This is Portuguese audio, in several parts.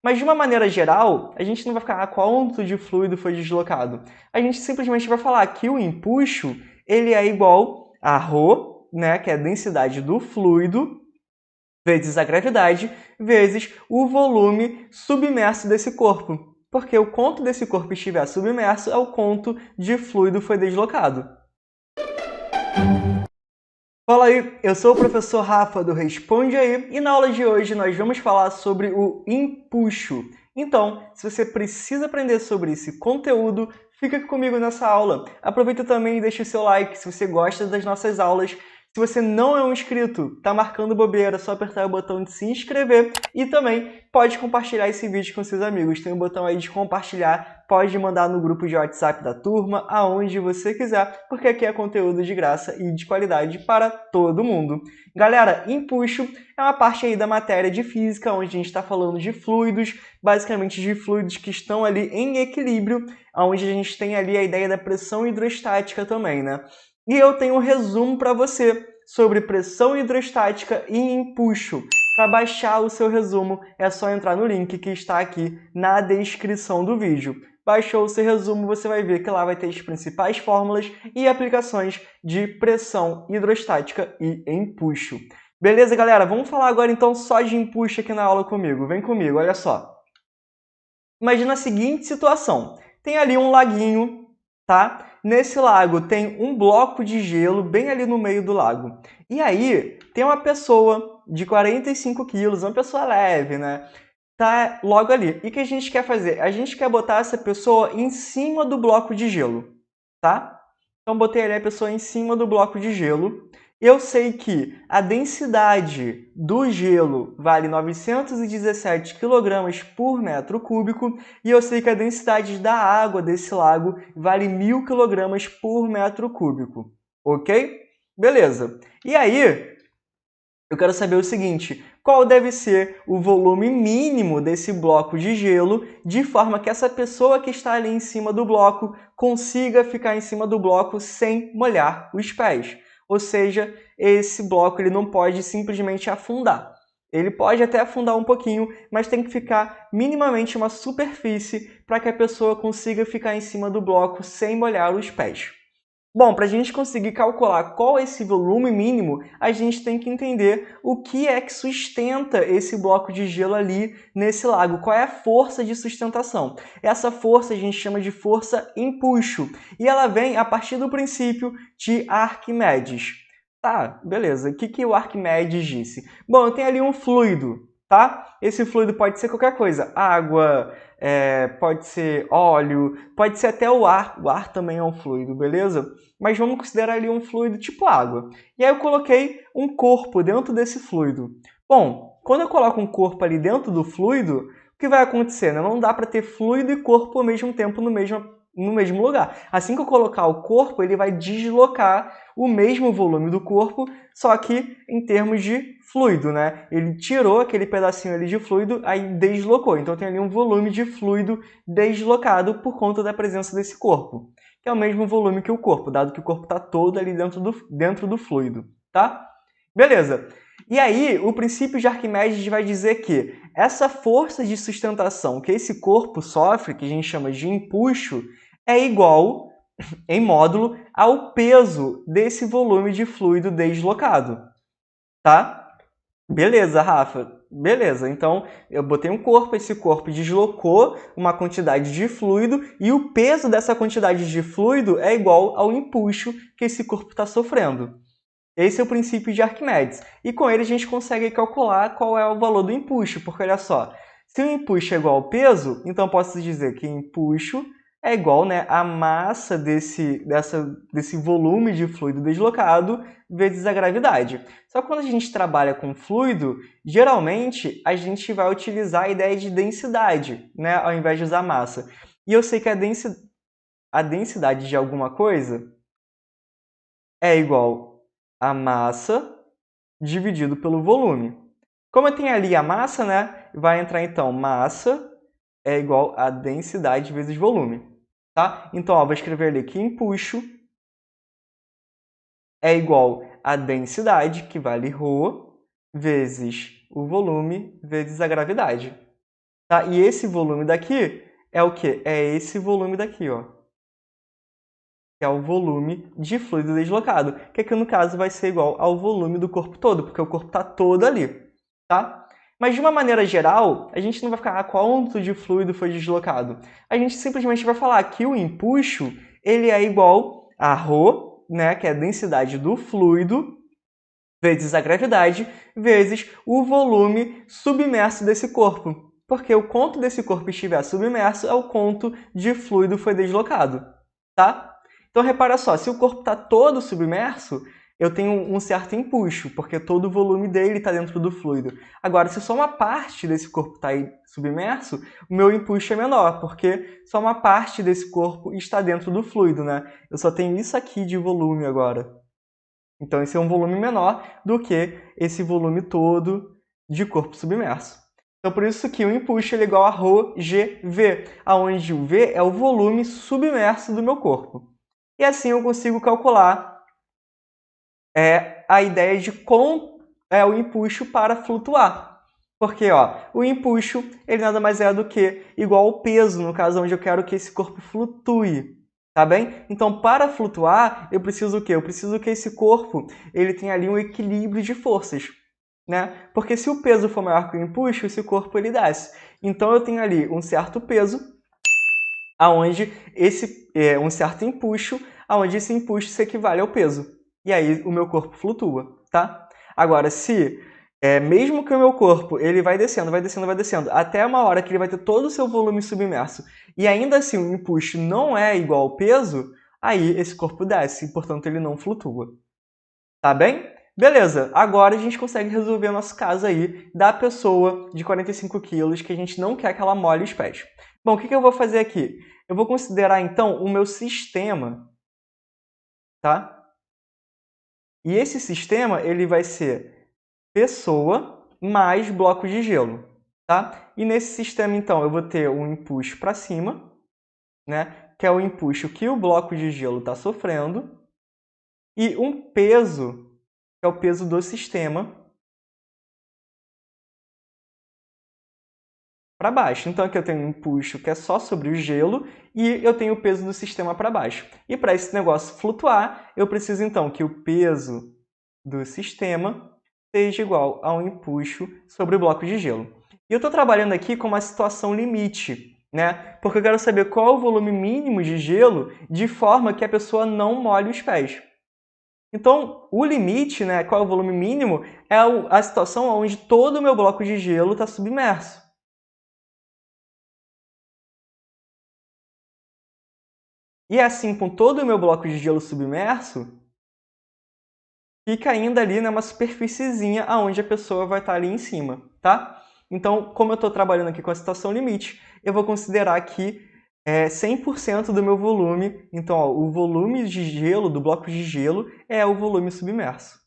Mas de uma maneira geral, a gente não vai ficar quanto de fluido foi deslocado. A gente simplesmente vai falar que o empuxo ele é igual a ρ, né, que é a densidade do fluido, vezes a gravidade, vezes o volume submerso desse corpo. Porque o quanto desse corpo estiver submerso é o quanto de fluido foi deslocado. Fala aí, eu sou o professor Rafa do Responde Aí e na aula de hoje nós vamos falar sobre o empuxo. Então, se você precisa aprender sobre esse conteúdo, fica comigo nessa aula. Aproveita também e deixa o seu like se você gosta das nossas aulas. Se você não é um inscrito, tá marcando bobeira, é só apertar o botão de se inscrever e também pode compartilhar esse vídeo com seus amigos. Tem um botão aí de compartilhar, pode mandar no grupo de WhatsApp da turma, aonde você quiser, porque aqui é conteúdo de graça e de qualidade para todo mundo. Galera, empuxo é uma parte aí da matéria de física, onde a gente está falando de fluidos, basicamente de fluidos que estão ali em equilíbrio, onde a gente tem ali a ideia da pressão hidrostática também, né? E eu tenho um resumo para você sobre pressão hidrostática e empuxo. Para baixar o seu resumo, é só entrar no link que está aqui na descrição do vídeo. Baixou o seu resumo, você vai ver que lá vai ter as principais fórmulas e aplicações de pressão hidrostática e empuxo. Beleza, galera? Vamos falar agora então só de empuxo aqui na aula comigo. Vem comigo, olha só. Imagina a seguinte situação. Tem ali um laguinho, tá? Nesse lago tem um bloco de gelo bem ali no meio do lago. E aí tem uma pessoa de 45 quilos, uma pessoa leve, né? Tá logo ali. E o que a gente quer fazer? A gente quer botar essa pessoa em cima do bloco de gelo, tá? Então botei ali a pessoa em cima do bloco de gelo. Eu sei que a densidade do gelo vale 917 kg por metro cúbico e eu sei que a densidade da água desse lago vale 1000 kg por metro cúbico. Ok? Beleza. E aí, eu quero saber o seguinte, qual deve ser o volume mínimo desse bloco de gelo, de forma que essa pessoa que está ali em cima do bloco consiga ficar em cima do bloco sem molhar os pés. Ou seja, esse bloco ele não pode simplesmente afundar. Ele pode até afundar um pouquinho, mas tem que ficar minimamente uma superfície para que a pessoa consiga ficar em cima do bloco sem molhar os pés. Bom, para a gente conseguir calcular qual é esse volume mínimo, a gente tem que entender o que é que sustenta esse bloco de gelo ali nesse lago, qual é a força de sustentação. Essa força a gente chama de força empuxo, e ela vem a partir do princípio de Arquimedes. Tá, beleza. O que o Arquimedes disse? Bom, eu tenho ali um fluido, tá? Esse fluido pode ser qualquer coisa, água, pode ser óleo, pode ser até o ar também é um fluido, beleza? Mas vamos considerar ali um fluido tipo água. E aí eu coloquei um corpo dentro desse fluido. Bom, quando eu coloco um corpo ali dentro do fluido, o que vai acontecer? Né? Não dá para ter fluido e corpo ao mesmo tempo no mesmo lugar. Assim que eu colocar o corpo, ele vai deslocar o mesmo volume do corpo, só que em termos de fluido, né? Ele tirou aquele pedacinho ali de fluido, aí deslocou. Então tem ali um volume de fluido deslocado por conta da presença desse corpo, que é o mesmo volume que o corpo, dado que o corpo está todo ali dentro do fluido, tá? Beleza. E aí, o princípio de Arquimedes vai dizer que essa força de sustentação que esse corpo sofre, que a gente chama de empuxo, é igual, em módulo, ao peso desse volume de fluido deslocado, tá? Beleza, Rafa. Beleza, então eu botei um corpo, esse corpo deslocou uma quantidade de fluido e o peso dessa quantidade de fluido é igual ao empuxo que esse corpo está sofrendo. Esse é o princípio de Arquimedes. E com ele a gente consegue calcular qual é o valor do empuxo, porque olha só, se o empuxo é igual ao peso, então eu posso dizer que empuxo é igual, né, a massa desse volume de fluido deslocado vezes a gravidade. Só que quando a gente trabalha com fluido, geralmente a gente vai utilizar a ideia de densidade, né, ao invés de usar massa. E eu sei que a densidade de alguma coisa é igual a massa dividido pelo volume. Como eu tenho ali a massa, né, vai entrar então massa é igual a densidade vezes volume. Tá? Então, ó, vou escrever ali que empuxo é igual a densidade, que vale ρ, vezes o volume, vezes a gravidade. Tá? E esse volume daqui é o quê? É esse volume daqui, ó. Que é o volume de fluido deslocado, que aqui no caso vai ser igual ao volume do corpo todo, porque o corpo está todo ali, tá? Mas de uma maneira geral, a gente não vai ficar quanto de fluido foi deslocado. A gente simplesmente vai falar que o empuxo ele é igual a ρ, né, que é a densidade do fluido, vezes a gravidade, vezes o volume submerso desse corpo. Porque o quanto desse corpo estiver submerso é o quanto de fluido foi deslocado, tá? Então, repara só, se o corpo está todo submerso, eu tenho um certo empuxo, porque todo o volume dele está dentro do fluido. Agora, se só uma parte desse corpo está submerso, o meu empuxo é menor, porque só uma parte desse corpo está dentro do fluido, né? Eu só tenho isso aqui de volume agora. Então, esse é um volume menor do que esse volume todo de corpo submerso. Então, por isso que o empuxo é igual a ρgv, onde o V é o volume submerso do meu corpo. E assim eu consigo calcular a ideia de quanto é o empuxo para flutuar. Porque o empuxo ele nada mais é do que igual ao peso, no caso onde eu quero que esse corpo flutue. Tá bem? Então, para flutuar, eu preciso o quê? Eu preciso que esse corpo ele tenha ali um equilíbrio de forças. Né? Porque se o peso for maior que o empuxo, esse corpo ele desce. Então, eu tenho ali um certo peso, aonde um certo empuxo, aonde esse empuxo se equivale ao peso. E aí o meu corpo flutua, tá? Agora, se mesmo que o meu corpo ele vai descendo, vai descendo, vai descendo, até uma hora que ele vai ter todo o seu volume submerso, e ainda assim o empuxo não é igual ao peso, aí esse corpo desce, e portanto ele não flutua. Tá bem? Beleza, agora a gente consegue resolver o nosso caso aí da pessoa de 45 quilos que a gente não quer que ela molhe os pés. Bom, o que eu vou fazer aqui? Eu vou considerar, então, o meu sistema, tá? E esse sistema, ele vai ser pessoa mais bloco de gelo, tá? E nesse sistema, então, eu vou ter um empuxo para cima, né? Que é o empuxo que o bloco de gelo está sofrendo, e um peso, que é o peso do sistema, para baixo. Então, aqui eu tenho um empuxo que é só sobre o gelo e eu tenho o peso do sistema para baixo. E para esse negócio flutuar, eu preciso, então, que o peso do sistema seja igual a um empuxo sobre o bloco de gelo. E eu estou trabalhando aqui com uma situação limite, né? Porque eu quero saber qual é o volume mínimo de gelo de forma que a pessoa não molhe os pés. Então, o limite, né, qual é o volume mínimo, é a situação onde todo o meu bloco de gelo está submerso. E assim, com todo o meu bloco de gelo submerso, fica ainda ali numa superfíciezinha aonde a pessoa vai estar ali em cima, tá? Então, como eu estou trabalhando aqui com a situação limite, eu vou considerar que 100% do meu volume. Então, o volume de gelo, do bloco de gelo, é o volume submerso,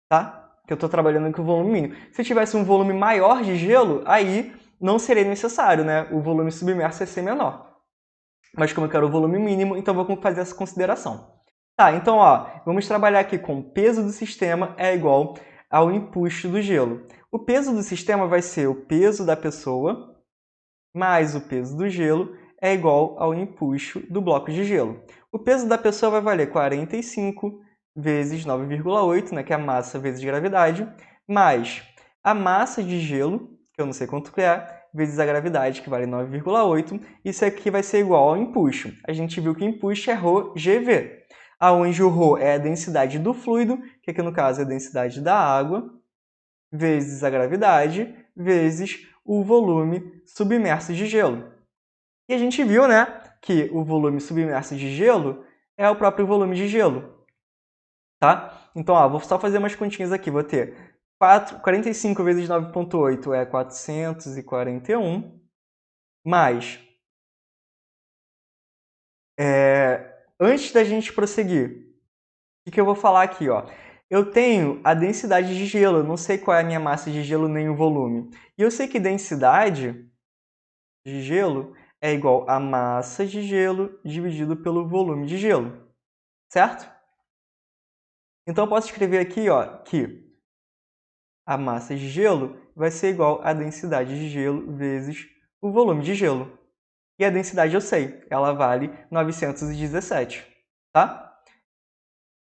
tá? Que eu estou trabalhando com o volume mínimo. Se eu tivesse um volume maior de gelo, aí não seria necessário, né? O volume submerso ia ser menor. Mas como eu quero o volume mínimo, então eu vou fazer essa consideração. Tá, então vamos trabalhar aqui com o peso do sistema é igual ao empuxo do gelo. O peso do sistema vai ser o peso da pessoa mais o peso do gelo é igual ao empuxo do bloco de gelo. O peso da pessoa vai valer 45 vezes 9,8, né, que é a massa vezes gravidade, mais a massa de gelo, que eu não sei quanto que é, vezes a gravidade, que vale 9,8. Isso aqui vai ser igual ao empuxo. A gente viu que o empuxo é ρgv, aonde o ρ é a densidade do fluido, que aqui no caso é a densidade da água, vezes a gravidade, vezes o volume submerso de gelo. E a gente viu, né, que o volume submerso de gelo é o próprio volume de gelo. Tá? Então, vou só fazer umas continhas aqui. Vou ter 45 vezes 9,8 é 441, mais... antes da gente prosseguir, o que eu vou falar aqui? Eu tenho a densidade de gelo, eu não sei qual é a minha massa de gelo nem o volume. E eu sei que densidade de gelo é igual a massa de gelo dividido pelo volume de gelo, certo? Então, eu posso escrever aqui que a massa de gelo vai ser igual à densidade de gelo vezes o volume de gelo. E a densidade eu sei, ela vale 917, tá?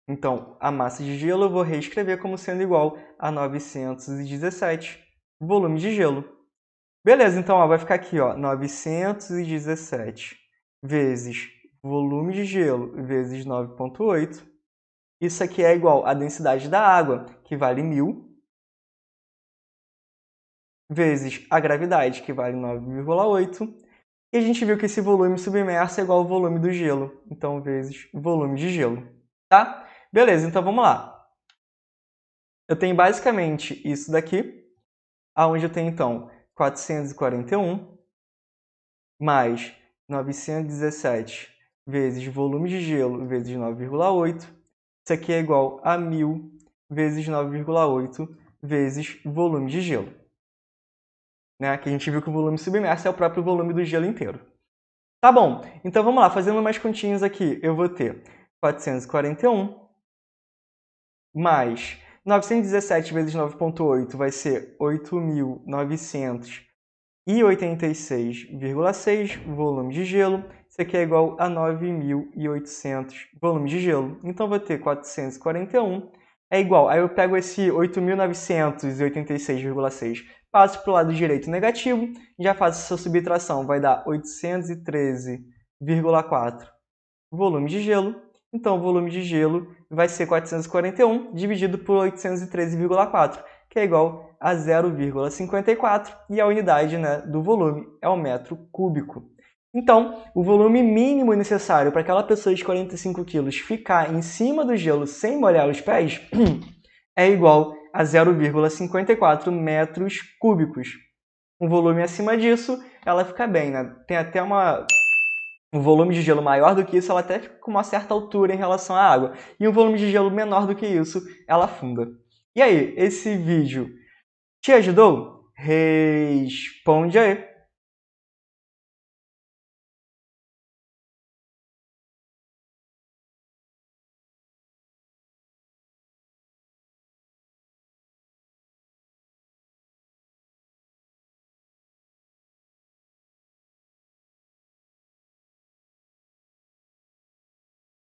Então, a massa de gelo eu vou reescrever como sendo igual a 917 volume de gelo. Beleza, então ó, vai ficar aqui, ó, 917 vezes volume de gelo vezes 9,8. Isso aqui é igual à densidade da água, que vale 1000, vezes a gravidade, que vale 9,8. E a gente viu que esse volume submerso é igual ao volume do gelo. Então, vezes volume de gelo, tá? Beleza, então vamos lá. Eu tenho basicamente isso daqui, aonde eu tenho, então, 441 mais 917 vezes volume de gelo vezes 9,8. Isso aqui é igual a 1000 vezes 9,8 vezes volume de gelo. Né? Que a gente viu que o volume submerso é o próprio volume do gelo inteiro. Tá bom, então vamos lá, fazendo mais continhas aqui, eu vou ter 441 mais 917 vezes 9,8 vai ser 8.986,6 volume de gelo. Isso aqui é igual a 9.800 volume de gelo. Então, vou ter 441 é igual. Aí eu pego esse 8.986,6, passo para o lado direito negativo, já faço essa subtração, vai dar 813,4 volume de gelo. Então, o volume de gelo vai ser 441 dividido por 813,4, que é igual a 0,54, e a unidade, né, do volume é o metro cúbico. Então, o volume mínimo necessário para aquela pessoa de 45 quilos ficar em cima do gelo sem molhar os pés é igual a 0,54 metros cúbicos. Um volume acima disso, ela fica bem, né? Tem até um volume de gelo maior do que isso, ela até fica com uma certa altura em relação à água. E um volume de gelo menor do que isso, ela afunda. E aí, esse vídeo te ajudou? Responde aí!